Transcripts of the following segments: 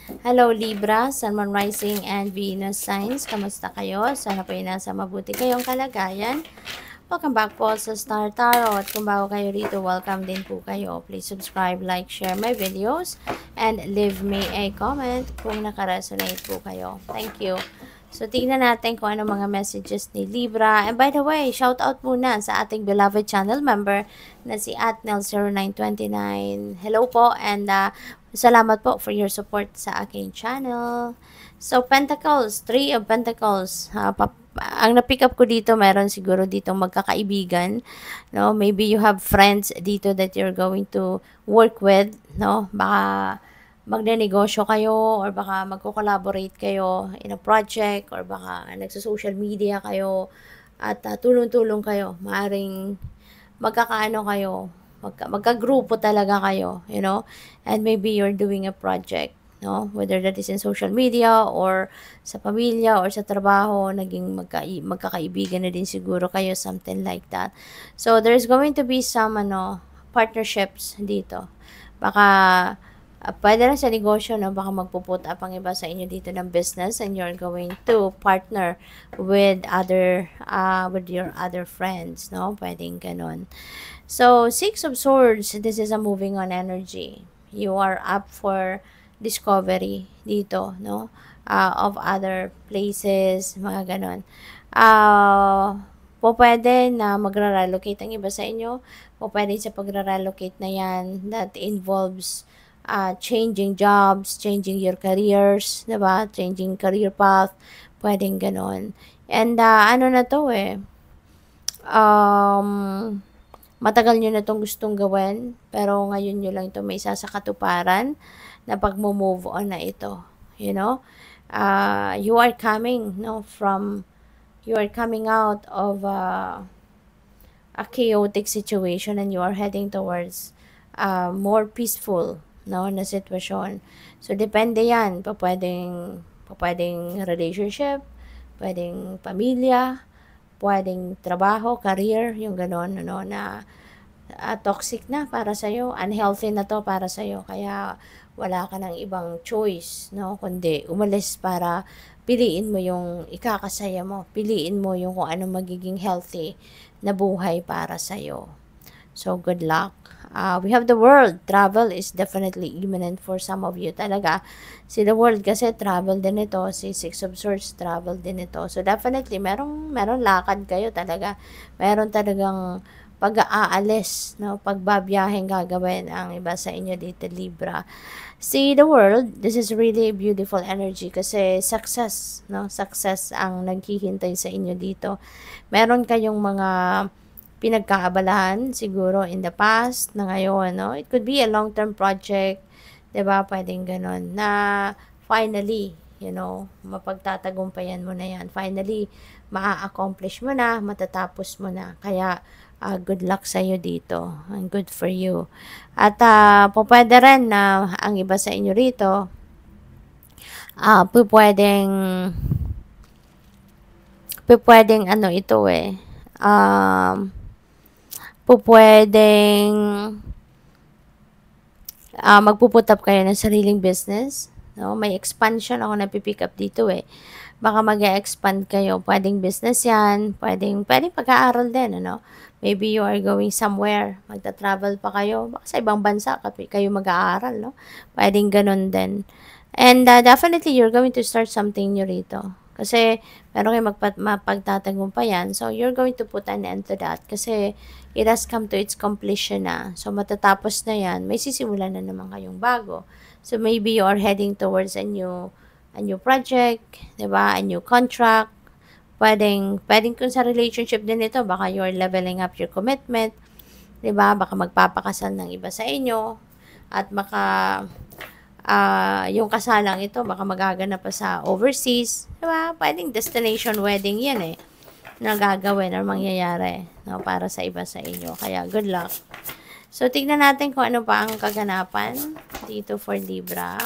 Hello Libra, Sun, Moon, Rising, and Venus signs. Kamusta kayo? Sana po nasa mabuti kayong kalagayan. Welcome back po sa Star Tarot. At kung bago kayo rito, welcome din po kayo. Please subscribe, like, share my videos, and leave me a comment kung nakaresonate po kayo. Thank you. So, tingnan natin kung ano mga messages ni Libra. And by the way, shout out muna sa ating beloved channel member na si Atnel0929. Hello po and salamat po for your support sa aking channel. So, Pentacles, Three of Pentacles. Ang na-pick up ko dito, meron siguro dito magkakaibigan. No? Maybe you have friends dito that you're going to work with. No? Baka magnenegosyo kayo or baka magko-collaborate kayo in a project or baka nagsa-social media kayo at tulong-tulong kayo. Maaring magkakaano kayo, magkagrupo talaga kayo, you know, and maybe you're doing a project, no? Whether that is in social media or sa pamilya or sa trabaho, naging magkakaibigan na din siguro kayo, something like that. So, there's going to be some, partnerships dito. Baka, pwede lang sa negosyo, no? Baka magpuput up ang iba sa inyo dito ng business and you're going to partner with with your other friends, no? Pwedeng ganun. So, Six of Swords, this is a moving on energy. You are up for discovery dito, no? Of other places, mga ganon. Pwede na magra-relocate ang iba sa inyo. Pwede sa pagra-relocate na yan that involves changing jobs, changing your careers, diba? Changing career path, pwedeng ganon. And ano na to matagal nyo na itong gustong gawin, pero ngayon nyo lang ito may isa sa katuparan na pag-move on na ito. You know? You are coming, you are coming out of a chaotic situation and you are heading towards more peaceful, na sitwasyon. So, depende yan. Pwedeng relationship, pwedeng pamilya, pwedeng trabaho, career, yung ganon, na toxic na para sa'yo, unhealthy na to para sa'yo, kaya wala ka ng ibang choice, kundi umalis para piliin mo yung ikakasaya mo, piliin mo yung kung ano magiging healthy na buhay para sa'yo. So, good luck. We have the world. Travel is definitely imminent for some of you talaga. Si the world kasi travel din ito. Si Six of Swords travel din ito. So, definitely, meron lakad kayo talaga. Meron talagang pag-aalis, pagbabiyaheng gagawin ang iba sa inyo dito, Libra. See the world, this is really beautiful energy kasi success, success ang naghihintay sa inyo dito. Meron kayong mga pinagkaabalahan siguro in the past na ngayon, It could be a long-term project, 'di ba? Pwedeng ganun na finally, mapagtatagumpayan mo na 'yan. Finally, maa-accomplish mo na, matatapos mo na. Kaya good luck sa iyo dito. And good for you. At pwede rin na ang iba sa inyo rito pwedeng ano ito pwedeng magpuput up kayo ng sariling business. May expansion ako na pipick up dito Baka mag-expand kayo. Pwedeng business yan. Pwedeng pag-aaral din, Maybe you are going somewhere. Magta-travel pa kayo. Baka sa ibang bansa kayo mag-aaral, Pwedeng ganun din. And definitely, you're going to start something new rito. Kasi, meron kayo mapagtatagumpayan. So, you're going to put an end to that. Kasi, it has come to its completion na. So, matatapos na yan. May sisimulan na naman kayong bago. So, maybe you are heading towards a new project, diba? A new contract. Pwedeng kung sa relationship din ito, baka you are leveling up your commitment. Diba? Baka magpapakasal ng iba sa inyo. At baka yung kasalang ito, baka magaganap pa sa overseas. Diba? Pwedeng destination wedding yan na gagawin or mangyayari para sa iba sa inyo. Kaya good luck. So, tignan natin kung ano pa ang kaganapan dito for Libra.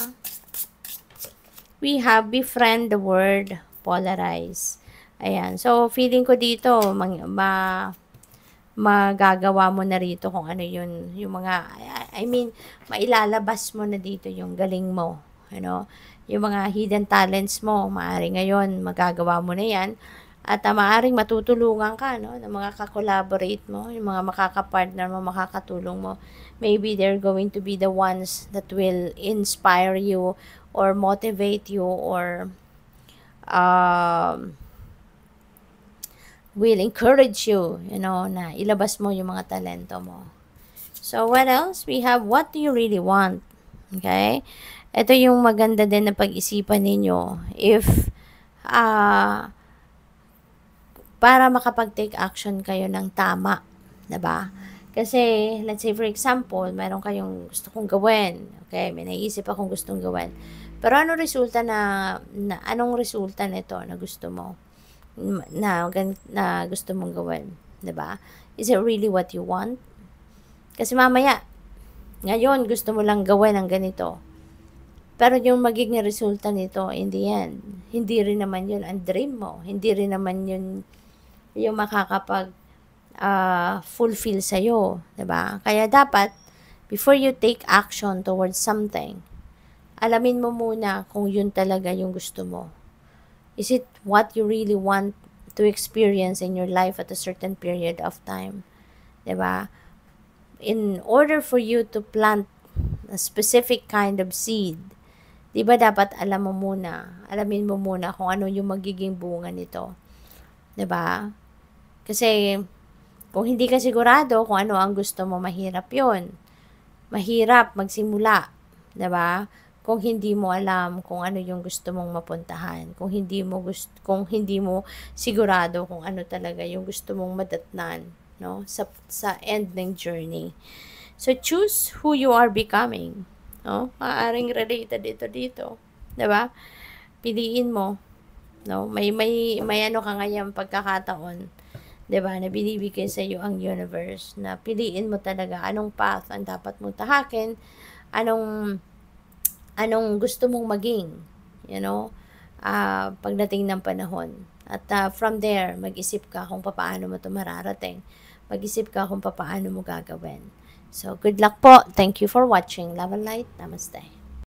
We have befriend the word polarize. Ayan. So, feeling ko dito, magagawa mo na rito kung ano yung mga, I mean, mailalabas mo na dito yung galing mo. Yung mga hidden talents mo, maaari ngayon magagawa mo na yan. At maaaring matutulungan ka, ng mga ka-collaborate mo, yung mga makaka-partner mo, makakatulong mo. Maybe they're going to be the ones that will inspire you or motivate you or will encourage you, na ilabas mo yung mga talento mo. So, what else? We have what do you really want? Okay? Ito yung maganda din na pag-isipan ninyo. If, para makapag-take action kayo ng tama. Diba? Kasi, let's say for example, meron kayong gusto kong gawin. Okay? May naisip akong gustong gawin. Pero anong resulta anong resulta nito na gusto mo? Na gusto mong gawin. Diba? Is it really what you want? Kasi mamaya, ngayon gusto mo lang gawin ang ganito. Pero yung magiging resulta nito in the end, hindi rin naman yun ang dream mo. Hindi rin naman yun yung makakapag fulfill sa'yo. Diba? Kaya dapat, before you take action towards something, alamin mo muna kung yun talaga yung gusto mo. Is it what you really want to experience in your life at a certain period of time? Diba? In order for you to plant a specific kind of seed, di ba dapat alamin mo muna kung ano yung magiging bunga nito. Di ba? Kasi, kung hindi ka sigurado kung ano ang gusto mo, mahirap yon. Mahirap magsimula. Di ba? Kung hindi mo alam kung ano yung gusto mong mapuntahan. Kung hindi mo sigurado kung ano talaga yung gusto mong madatnan, sa end ng journey. So, choose who you are becoming. Maaaring related dito. Diba? Piliin mo. May ano ka ngayon pagkakataon. Diba? Na binibigay sa iyo ang universe. Na piliin mo talaga anong path ang dapat mong tahakin. Anong gusto mong maging. Pagdating ng panahon. At from there, mag-isip ka kung paano mo ito mararating. Mag-isip ka kung paano mo gagawin. So, good luck po. Thank you for watching. Love and light. Namaste.